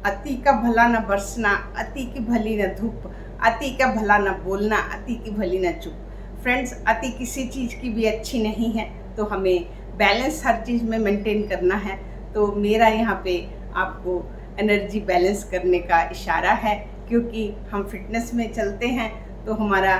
अति का भला न बरसना, अति की भली न धूप, अति का भला न बोलना, अति की भली न चुप। फ्रेंड्स, अति किसी चीज़ की भी अच्छी नहीं है, तो हमें बैलेंस हर चीज़ में मेंटेन करना है। तो मेरा यहाँ पे आपको एनर्जी बैलेंस करने का इशारा है, क्योंकि हम फिटनेस में चलते हैं तो हमारा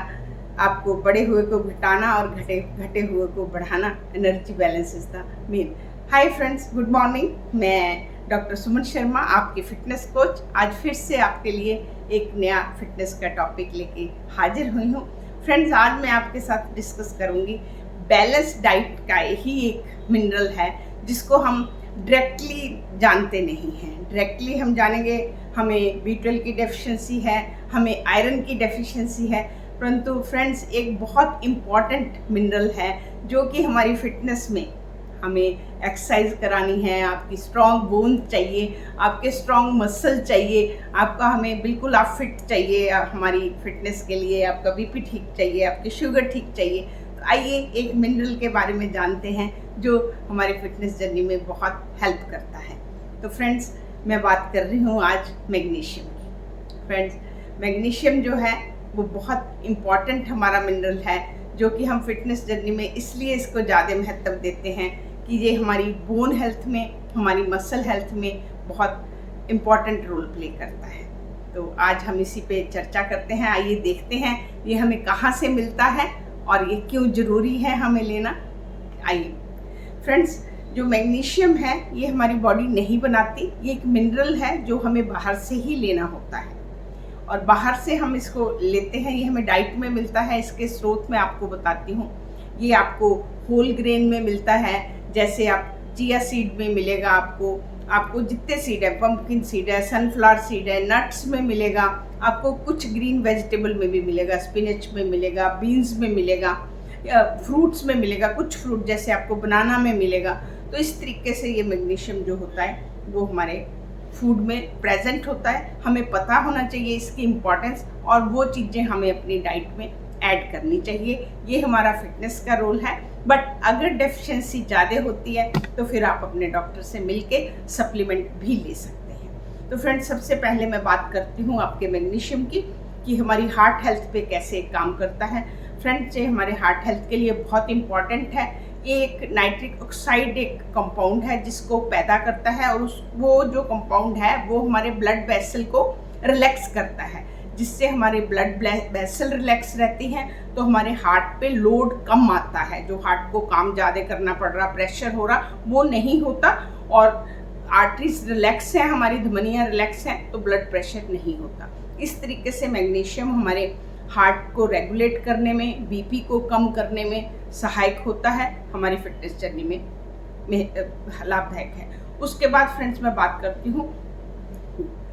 आपको बढ़े हुए को घटाना और घटे हुए को बढ़ाना, energy balance is the main. Hi friends, good morning. मैं डॉक्टर सुमन शर्मा, आपकी फिटनेस कोच, आज फिर से आपके लिए एक नया फिटनेस का टॉपिक लेके हाजिर हुई हूँ। फ्रेंड्स, आज मैं आपके साथ डिस्कस करूँगी बैलेंस डाइट का ही एक मिनरल है जिसको हम डायरेक्टली जानते नहीं हैं। डायरेक्टली हम जानेंगे हमें B12 की डेफिशिएंसी है, हमें आयरन की डेफिशिएंसी है, परंतु फ्रेंड्स एक बहुत इम्पॉर्टेंट मिनरल है जो कि हमारी फिटनेस में हमें एक्सरसाइज करानी है। आपकी स्ट्रॉन्ग बोन चाहिए, आपके स्ट्रॉन्ग मसल चाहिए, आपका हमें बिल्कुल आप फिट चाहिए हमारी फिटनेस के लिए, आपका BP ठीक चाहिए, आपकी शुगर ठीक चाहिए। तो आइए एक मिनरल के बारे में जानते हैं जो हमारी फिटनेस जर्नी में बहुत हेल्प करता है। तो फ्रेंड्स, मैं बात कर रही हूँ आज मैग्नीशियम की। फ्रेंड्स, मैग्नीशियम जो है वो बहुत इम्पॉर्टेंट हमारा मिनरल है, जो कि हम फिटनेस जर्नी में इसलिए इसको ज़्यादा महत्व देते हैं कि ये हमारी बोन हेल्थ में, हमारी मसल हेल्थ में बहुत इम्पॉर्टेंट रोल प्ले करता है। तो आज हम इसी पे चर्चा करते हैं। आइए देखते हैं ये हमें कहाँ से मिलता है और ये क्यों ज़रूरी है हमें लेना। आइए फ्रेंड्स, जो मैग्नीशियम है ये हमारी बॉडी नहीं बनाती, ये एक मिनरल है जो हमें बाहर से ही लेना होता है और बाहर से हम इसको लेते हैं। ये हमें डाइट में मिलता है। इसके स्रोत मैं आपको बताती हूँ। ये आपको होल ग्रेन में मिलता है, जैसे आप चिया सीड में मिलेगा, आपको जितने सीड है, पंपकिन सीड है, सनफ्लावर सीड है, नट्स में मिलेगा, आपको कुछ ग्रीन वेजिटेबल में भी मिलेगा, स्पिनच में मिलेगा, बीन्स में मिलेगा, फ्रूट्स में मिलेगा, कुछ फ्रूट जैसे आपको बनाना में मिलेगा। तो इस तरीके से ये मैग्नीशियम जो होता है वो हमारे फूड में प्रेजेंट होता है। हमें पता होना चाहिए इसकी इम्पोर्टेंस और वो चीज़ें हमें अपनी डाइट में ऐड करनी चाहिए। ये हमारा फिटनेस का रोल है। बट अगर डेफिशिएंसी ज़्यादा होती है तो फिर आप अपने डॉक्टर से मिलके सप्लीमेंट भी ले सकते हैं। तो फ्रेंड्स, सबसे पहले मैं बात करती हूँ आपके मैग्नीशियम की कि हमारी हार्ट हेल्थ पे कैसे काम करता है। फ्रेंड्स, ये हमारे हार्ट हेल्थ के लिए बहुत इम्पॉर्टेंट है। ये एक नाइट्रिक ऑक्साइड एक कंपाउंड है जिसको पैदा करता है और वो जो कंपाउंड है वो हमारे ब्लड वेसल को रिलैक्स करता है, जिससे हमारे ब्लड वेसल रिलैक्स रहती हैं तो हमारे हार्ट पे लोड कम आता है। जो हार्ट को काम ज़्यादा करना पड़ रहा, प्रेशर हो रहा, वो नहीं होता और आर्टरीज रिलैक्स हैं, हमारी धमनियाँ रिलैक्स हैं तो ब्लड प्रेशर नहीं होता। इस तरीके से मैग्नीशियम हमारे हार्ट को रेगुलेट करने में, BP को कम करने में सहायक होता है, हमारी फिटनेस जर्नी में लाभदायक है। उसके बाद फ्रेंड्स मैं बात करती हूँ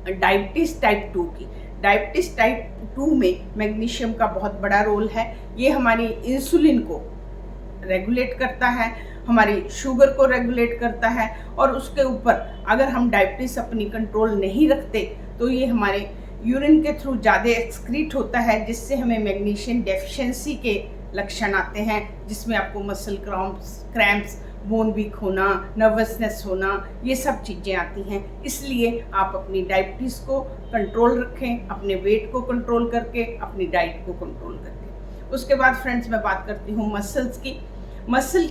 डायबिटीज़ टाइप 2 की। डायबिटीज़ टाइप 2 में मैग्नीशियम का बहुत बड़ा रोल है। ये हमारी इंसुलिन को रेगुलेट करता है, हमारी शुगर को रेगुलेट करता है और उसके ऊपर अगर हम डायबिटीज़ अपनी कंट्रोल नहीं रखते तो ये हमारे यूरिन के थ्रू ज़्यादा एक्सक्रीट होता है, जिससे हमें मैग्नीशियम डेफिशिएंसी के लक्षण आते हैं, जिसमें आपको मसल क्रैम्प्स, बोन वीक होना, नर्वसनेस होना, ये सब चीज़ें आती हैं। इसलिए आप अपनी डायबिटीज़ को कंट्रोल रखें, अपने वेट को कंट्रोल करके, अपनी डाइट को कंट्रोल करके। उसके बाद फ्रेंड्स मैं बात करती हूँ मसल्स की। मसल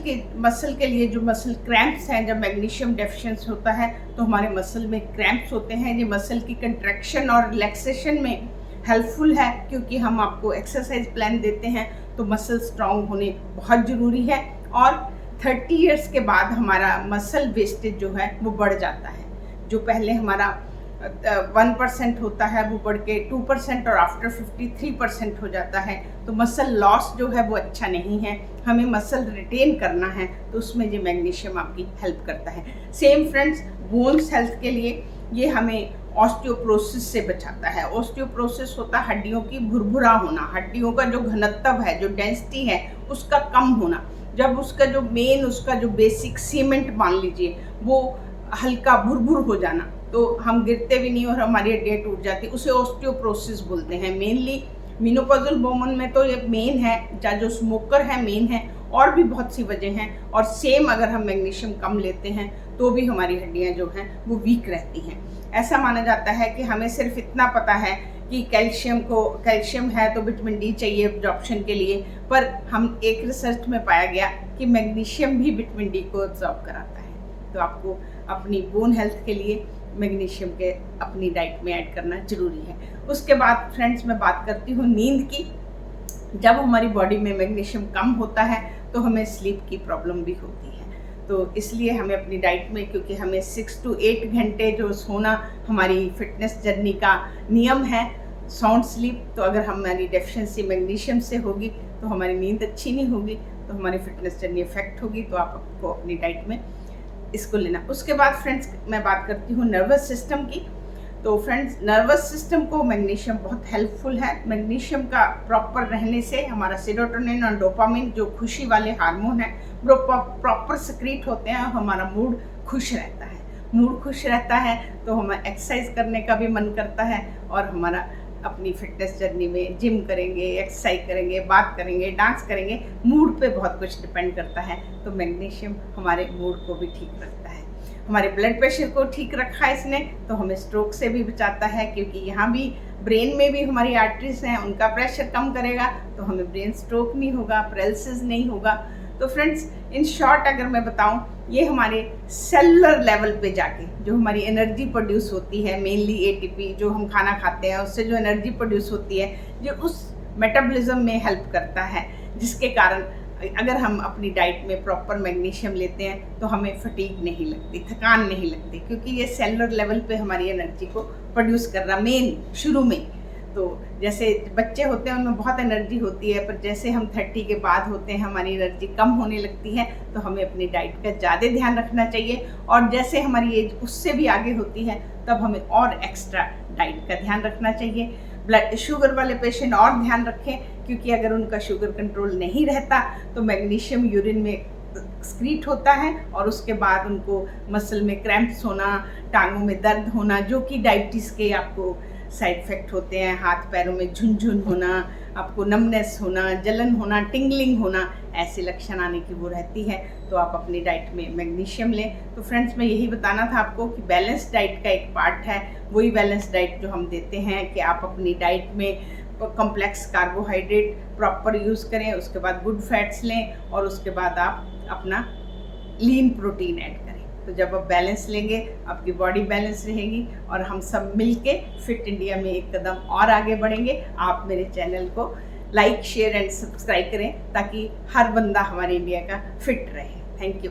के लिए जो मसल क्रैम्प्स हैं, जब मैग्नीशियम डेफिशिएंसी होता है तो हमारे मसल में क्रैम्प्स होते हैं। ये मसल की कंट्रैक्शन और रिलैक्सेशन में हेल्पफुल है, क्योंकि हम आपको एक्सरसाइज प्लान देते हैं तो मसल स्ट्रांग होने बहुत ज़रूरी है। और 30 इयर्स के बाद हमारा मसल वेस्टेज जो है वो बढ़ जाता है। जो पहले हमारा 1% होता है वो बढ़ के 2% और आफ्टर 53% हो जाता है। तो मसल लॉस जो है वो अच्छा नहीं है। हमें मसल रिटेन करना है तो उसमें ये मैग्नीशियम आपकी हेल्प करता है। सेम फ्रेंड्स, बोन्स हेल्थ के लिए ये हमें ऑस्टियोप्रोसिस से बचाता है। ऑस्टियोप्रोसिस होता है हड्डियों की भुरभुरा होना, हड्डियों का जो घनत्व है, जो डेंसिटी है उसका कम होना। जब उसका जो बेसिक सीमेंट मान लीजिए वो हल्का भुरभुर हो जाना, तो हम गिरते भी नहीं और हमारी हड्डियाँ टूट जाती, उसे ऑस्टियोप्रोसिस बोलते हैं। मेनली मेनोपॉजल वुमन में तो ये मेन है, चाहे जो स्मोकर है मेन है, और भी बहुत सी वजह हैं। और सेम अगर हम मैग्नीशियम कम लेते हैं तो भी हमारी हड्डियाँ जो हैं वो वीक रहती हैं। ऐसा माना जाता है कि हमें सिर्फ इतना पता है कि कैल्शियम है तो विटामिन डी चाहिए एब्जॉर्प्शन के लिए, पर हम एक रिसर्च में पाया गया कि मैग्नीशियम भी विटामिन डी को एब्जॉर्ब कराता है। तो आपको अपनी बोन हेल्थ के लिए मैग्नीशियम के अपनी डाइट में ऐड करना जरूरी है। उसके बाद फ्रेंड्स मैं बात करती हूँ नींद की। जब हमारी बॉडी में मैग्नीशियम कम होता है तो हमें स्लीप की प्रॉब्लम भी होती है। तो इसलिए हमें अपनी डाइट में, क्योंकि हमें 6 to 8 घंटे जो सोना हमारी फिटनेस जर्नी का नियम है, साउंड स्लीप, तो अगर हमारी डेफिशिएंसी मैग्नीशियम से होगी तो हमारी नींद अच्छी नहीं होगी, तो हमारी फिटनेस जर्नी इफेक्ट होगी। तो आपको अपनी डाइट में इसको लेना। उसके बाद फ्रेंड्स मैं बात करती हूँ नर्वस सिस्टम की। तो फ्रेंड्स नर्वस सिस्टम को मैग्नीशियम बहुत हेल्पफुल है। मैग्नीशियम का प्रॉपर रहने से हमारा सेरोटोनिन और डोपामिन जो खुशी वाले हार्मोन हैं वो प्रॉपर सिक्रीट होते हैं और हमारा मूड खुश रहता है। मूड खुश रहता है तो हमें एक्सरसाइज करने का भी मन करता है और हमारा अपनी फिटनेस जर्नी में जिम करेंगे, एक्सरसाइज करेंगे, बात करेंगे, डांस करेंगे, मूड पे बहुत कुछ डिपेंड करता है। तो मैग्नीशियम हमारे मूड को भी ठीक रखता है। हमारे ब्लड प्रेशर को ठीक रखा है इसने, तो हमें स्ट्रोक से भी बचाता है, क्योंकि यहाँ भी ब्रेन में भी हमारी आर्टरीज हैं, उनका प्रेशर कम करेगा तो हमें ब्रेन स्ट्रोक नहीं होगा, पैरालिसिस नहीं होगा। तो फ्रेंड्स इन शॉर्ट अगर मैं बताऊं, ये हमारे सेलुलर लेवल पे जाके जो हमारी एनर्जी प्रोड्यूस होती है, मेनली एटीपी जो हम खाना खाते हैं उससे जो एनर्जी प्रोड्यूस होती है, जो उस मेटाबॉलिज्म में हेल्प करता है, जिसके कारण अगर हम अपनी डाइट में प्रॉपर मैग्नीशियम लेते हैं तो हमें फटीग नहीं लगती, थकान नहीं लगती, क्योंकि ये सेलुलर लेवल पे हमारी एनर्जी को प्रोड्यूस कर रहा मेन शुरू में। तो जैसे बच्चे होते हैं उनमें बहुत एनर्जी होती है, पर जैसे हम 30 के बाद होते हैं हमारी एनर्जी कम होने लगती है, तो हमें अपनी डाइट का ज़्यादा ध्यान रखना चाहिए। और जैसे हमारी एज उससे भी आगे होती है तब हमें और एक्स्ट्रा डाइट का ध्यान रखना चाहिए। ब्लड शुगर वाले पेशेंट और ध्यान रखें, क्योंकि अगर उनका शुगर कंट्रोल नहीं रहता तो मैग्नीशियम यूरिन में एक्सक्रीट होता है और उसके बाद उनको मसल में क्रैम्प्स होना, टांगों में दर्द होना, जो कि डायबिटीज़ के आपको साइड इफ़ेक्ट होते हैं। हाथ पैरों में झुनझुन होना, आपको नमनेस होना, जलन होना, टिंगलिंग होना, ऐसे लक्षण आने की वो रहती है। तो आप अपनी डाइट में मैग्नीशियम लें। तो फ्रेंड्स मैं यही बताना था आपको कि बैलेंस डाइट का एक पार्ट है, वही बैलेंस डाइट जो हम देते हैं कि आप अपनी डाइट में कॉम्प्लेक्स कार्बोहाइड्रेट प्रॉपर यूज़ करें, उसके बाद गुड फैट्स लें और उसके बाद आप अपना लीन प्रोटीन ऐड करें। तो जब आप बैलेंस लेंगे आपकी बॉडी बैलेंस रहेगी और हम सब मिलके फिट इंडिया में एक कदम और आगे बढ़ेंगे। आप मेरे चैनल को लाइक, शेयर एंड सब्सक्राइब करें ताकि हर बंदा हमारे इंडिया का फिट रहे। Thank you.